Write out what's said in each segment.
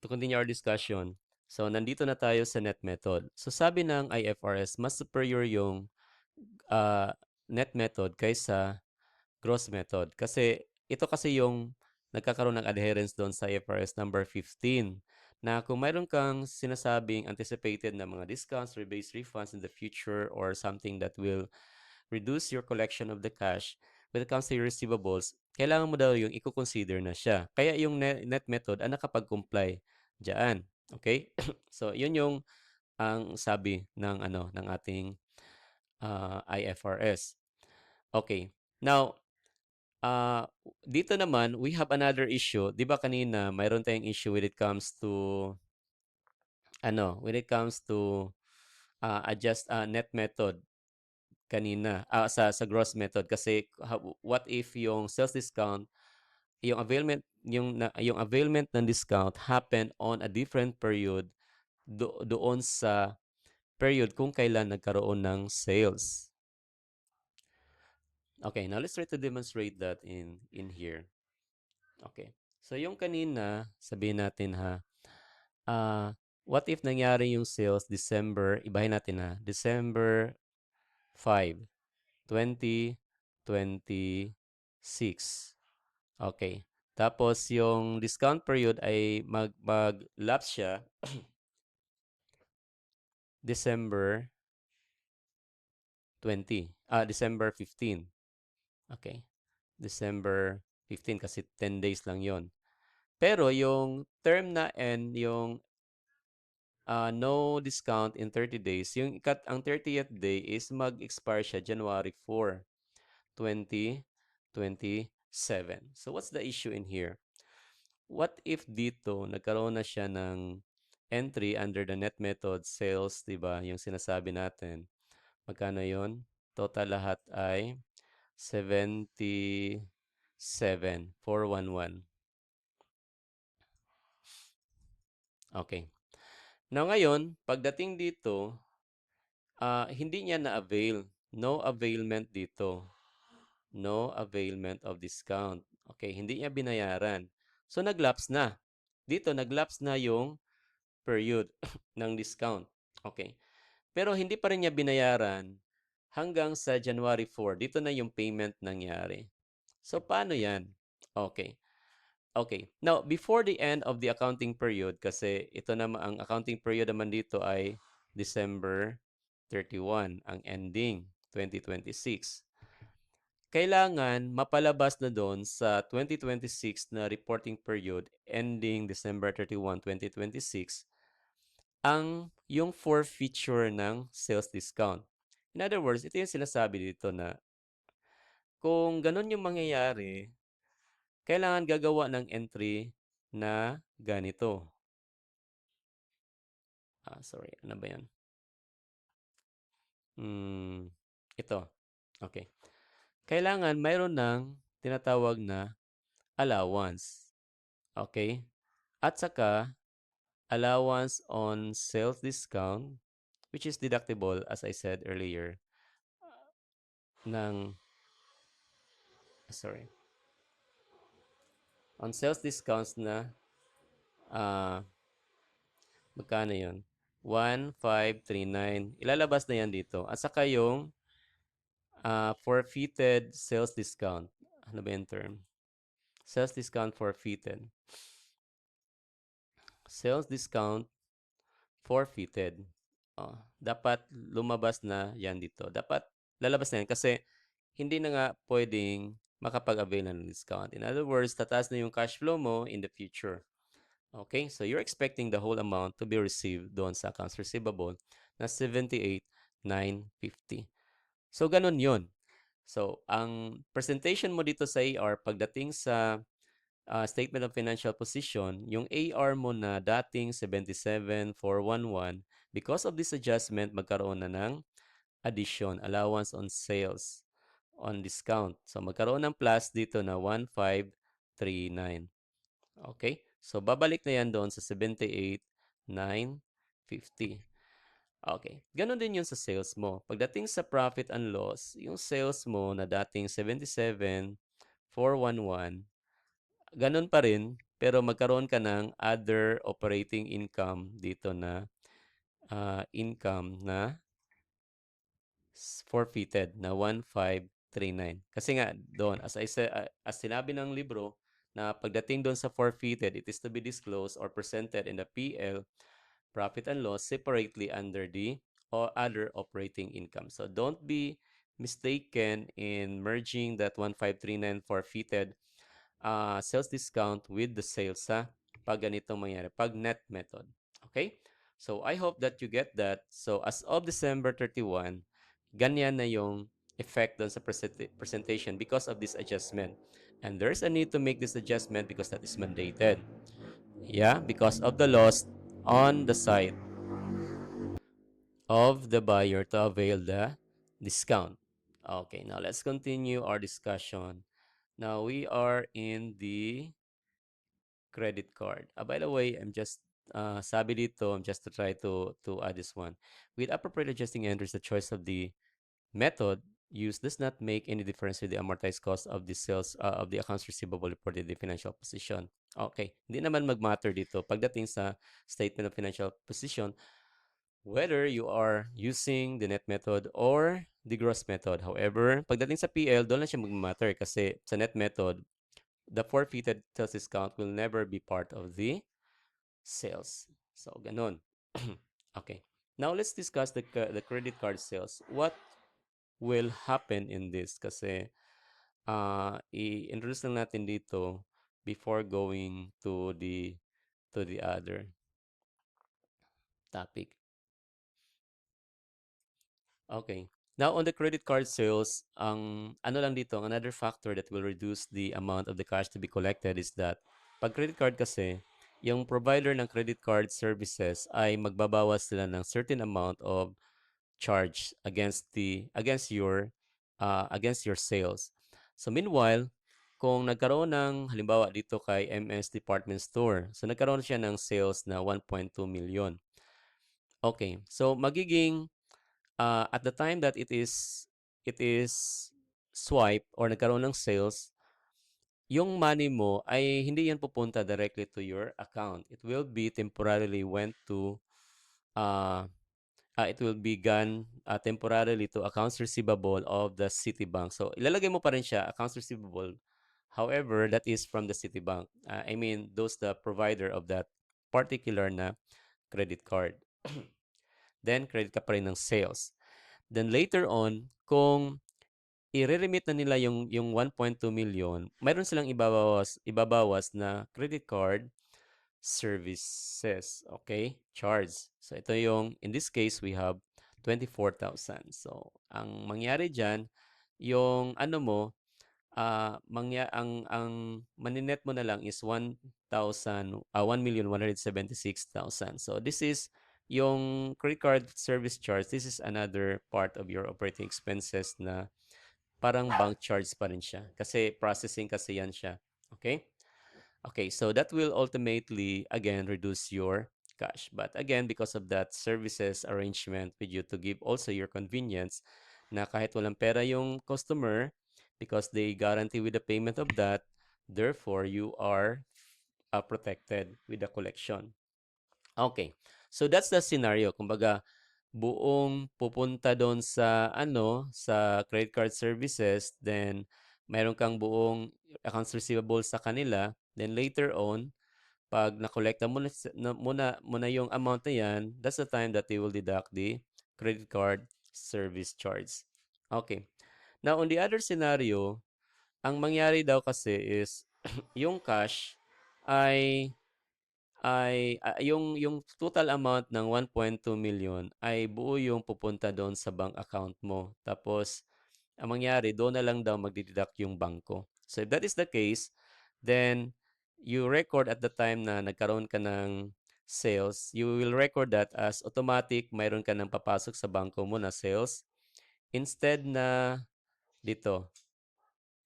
to continue our discussion, so nandito na tayo sa net method. So sabi ng IFRS, mas superior yung uh, net method kaysa gross method. Kasi ito kasi yung nagkakaroon ng adherence doon sa IFRS number 15 na kung mayroon kang sinasabing anticipated na mga discounts, rebates, refunds in the future or something that will reduce your collection of the cash when it comes to your receivables, kailangan mo daw yung i-consider na siya. Kaya yung net method ang nakapag-comply diyan. Okay? So, yun yung ang sabi ng ng ating IFRS. Okay. Now, uh, dito naman we have another issue. 'Di ba kanina mayroon tayong issue when it comes to adjust net method kanina, sa gross method kasi what if yung sales discount, yung availment ng discount happen on a different period doon sa period kung kailan nagkaroon ng sales. Okay, now let's try to demonstrate that in here. Okay. So yung kanina, sabihin natin ha, what if nangyari yung sales December, ibahin natin ha, December 5, 2026. Okay. Tapos yung discount period ay mag-lapse siya December 15. Okay. December 15 kasi 10 days lang yon. Pero yung term na and yung no discount in 30 days, ang 30th day is mag-expire siya January 4, 2027. So what's the issue in here? What if dito nagkaroon na siya ng entry under the net method sales, 'di ba? Yung sinasabi natin. Magkano 'yon? Total lahat ay 77,411. Okay. Now ngayon, pagdating dito, hindi niya na-avail. No availment dito. No availment of discount. Okay, hindi niya binayaran. So nag-lapse na. Dito nag-lapse na yung period ng discount. Okay. Pero hindi pa rin niya binayaran hanggang sa January 4. Dito na yung payment nangyari. So paano 'yan? Okay. Okay. Now, before the end of the accounting period, kasi ito naman, ang accounting period naman dito ay December 31, ang ending, 2026. Kailangan mapalabas na doon sa 2026 na reporting period ending December 31, 2026 yung forfeiture ng sales discount. In other words, ito yung sinasabi dito na kung ganun yung mangyayari, kailangan gagawa ng entry na ganito. Sorry, ano ba yan? Ito. Okay. Kailangan mayroon ng tinatawag na allowance. Okay? At saka, allowance on sales discount, which is deductible, as I said earlier, on sales discounts na, magkano yun? 1,539. Ilalabas na yan dito. At saka yung forfeited sales discount. Ano ba yung term? Sales discount forfeited. Sales discount forfeited. Dapat lumabas na yan dito. Dapat lalabas na yan kasi hindi na nga pwedeng makapag-avail ng discount. In other words, tataas na yung cash flow mo in the future. Okay? So you're expecting the whole amount to be received doon sa accounts receivable na 78,950. So ganun yun. So ang presentation mo dito sa AR pagdating sa statement of financial position, yung AR mo na dating 77,411, because of this adjustment, magkaroon na ng addition, allowance on sales, on discount. So magkaroon ng plus dito na 1,539. Okay? So babalik na yan doon sa 78,950. Okay. Ganon din yun sa sales mo. Pagdating sa profit and loss, yung sales mo na dating 77,411, ganon pa rin, pero magkaroon ka ng other operating income dito na income na forfeited na 1539. Kasi nga doon, as I said, as sinabi ng libro, na pagdating doon sa forfeited, it is to be disclosed or presented in the PL, profit and loss, separately under the or other operating income. So don't be mistaken in merging that 1539 forfeited sales discount with the sales sa pag ganitong mangyari, pag net method. Okay? So I hope that you get that. So as of December 31, ganyan na yung effect doon sa presentation because of this adjustment. And there's a need to make this adjustment because that is mandated. Yeah, because of the loss on the side of the buyer to avail the discount. Okay, now let's continue our discussion. Now we are in the credit card. By the way, I'm just sabi dito, I'm just to try to add this one. With appropriate adjusting entries, the choice of the method used does not make any difference with the amortized cost of the sales of the accounts receivable reported in the financial position. Okay, hindi naman mag-matter dito pagdating sa statement of financial position whether you are using the net method or the gross method. However, pagdating sa PL, doon lang siya mag-matter kasi sa net method, the forfeited sales discount will never be part of the sales. So, ganun. Okay. Now, let's discuss the credit card sales. What will happen in this? Kasi, i-introduce lang natin dito before going to the other topic. Okay. Now, on the credit card sales, ang ano lang dito, another factor that will reduce the amount of the cash to be collected is that pag credit card kasi, yung provider ng credit card services ay magbabawas sila ng certain amount of charge against your sales. So meanwhile, kung nagkaroon ng halimbawa dito kay MS Department Store, so nagkaroon siya ng sales na 1.2 million. Okay. So magiging at the time that it is swipe or nagkaroon ng sales, yung money mo ay hindi yan pupunta directly to your account. It will be temporarily went to uh, it will be gone temporarily to accounts receivable of the Citibank. So ilalagay mo pa rin siya accounts receivable. However, that is from the Citibank. I mean, those the provider of that particular na credit card. Then credit ka pa rin ng sales. Then later on, kung i-remit na nila yung 1.2 million, mayroon silang ibabawas na credit card services, okay? Charge. So ito yung in this case we have 24,000. So ang mangyari diyan, yung ano mo ang maninet mo na lang is 1,176,000. So this is yung credit card service charge. This is another part of your operating expenses na parang bank charge pa rin siya kasi processing kasi yan siya. Okay? Okay, so that will ultimately again reduce your cash. But again, because of that services arrangement with you to give also your convenience na kahit walang pera yung customer because they guarantee with the payment of that, therefore you are protected with the collection. Okay. So that's the scenario. Kumbaga, buong pupunta doon sa sa credit card services, then mayroon kang buong accounts receivable sa kanila, then later on, pag nakolekta mo na yung amount na yan, that's the time that they will deduct the credit card service charge. Okay. Now, on the other scenario, ang mangyari daw kasi is yung cash ay yung total amount ng 1.2 million ay buo yung pupunta doon sa bank account mo. Tapos, ang mangyari, doon na lang daw magdideduct yung bangko. So, if that is the case, then you record at the time na nagkaroon ka ng sales, you will record that as automatic, mayroon ka nang papasok sa bangko mo na sales. Instead na dito,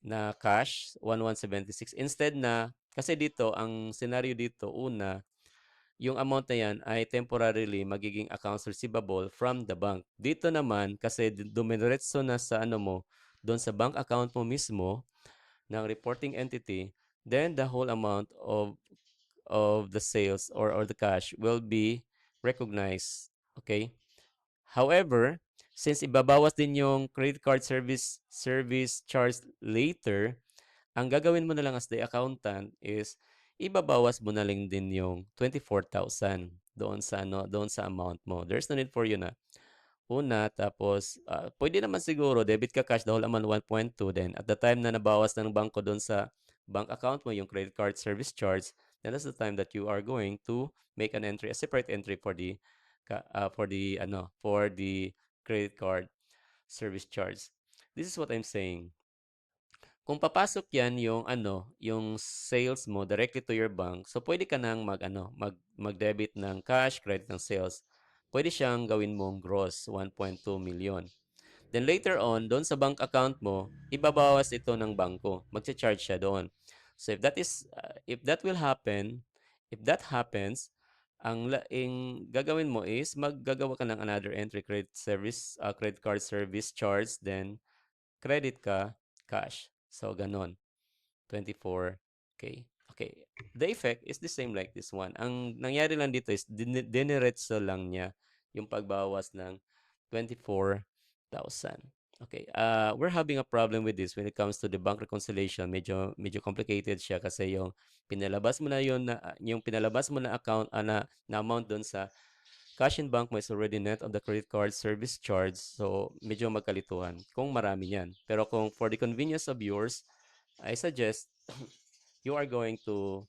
na cash, 1,176. Instead na, kasi dito, ang scenario dito, una, yung amount na yan ay temporarily magiging accounts receivable from the bank. Dito naman, kasi dumiretso na sa doon sa bank account mo mismo ng reporting entity, then the whole amount of of the sales or the cash will be recognized. Okay? However, since ibabawas din yung credit card service charge later, ang gagawin mo na lang as the accountant is ibabawas mo na lang din yung 24,000 doon sa amount mo. There's no need for you na una, tapos pwede naman siguro debit ka cash the whole amount 1.2, then at the time na nabawas ng bangko doon sa bank account mo yung credit card service charge, then that's the time that you are going to make an entry, a separate entry for the for the credit card service charge. This is what I'm saying. Kung papasok yan yung yung sales mo directly to your bank, so pwede ka nang mag-debit ng cash, credit ng sales. Pwede siyang gawin mong gross 1.2 million. Then later on, doon sa bank account mo, ibabawas ito ng bangko. Magcha-charge siya doon. So if that will happen, if that happens, ang gagawin mo is maggagawa ka ng another entry, credit card service charge, then credit ka, cash. So, ganon. 24K. Okay. The effect is the same like this one. Ang nangyari lang dito is diniretso lang niya yung pagbawas ng 24,000. Okay. We're having a problem with this when it comes to the bank reconciliation. Medyo complicated siya kasi yung pinalabas mo na yung pinalabas mo na account na amount doon sa cash in bank mo is already net of the credit card service charge. So, medyo magkalituhan kung marami yan. Pero kung for the convenience of yours, I suggest you are going to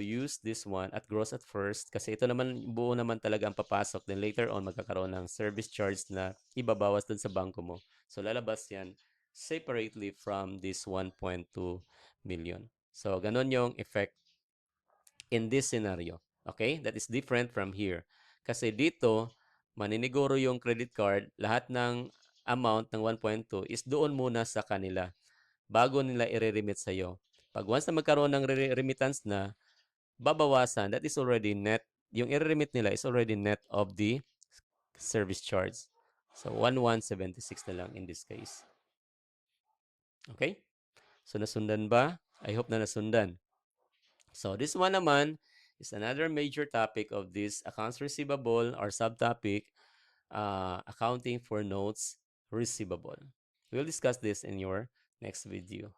use this one at gross at first kasi ito naman buo naman talaga ang papasok, then later on magkakaroon ng service charge na ibabawas dun sa bangko mo. So lalabas yan separately from this 1.2 million. So ganun yung effect in this scenario. Okay? That is different from here. Kasi dito, maniniguro yung credit card, lahat ng amount ng 1.2 is doon muna sa kanila bago nila i-remit sa iyo. Pag once na magkaroon ng remittance na, babawasan, that is already net. Yung i-remit nila is already net of the service charge. So, 1,176 na lang in this case. Okay? So, nasundan ba? I hope na nasundan. So, this one naman is another major topic of this accounts receivable or subtopic, accounting for notes receivable. We'll discuss this in your next video.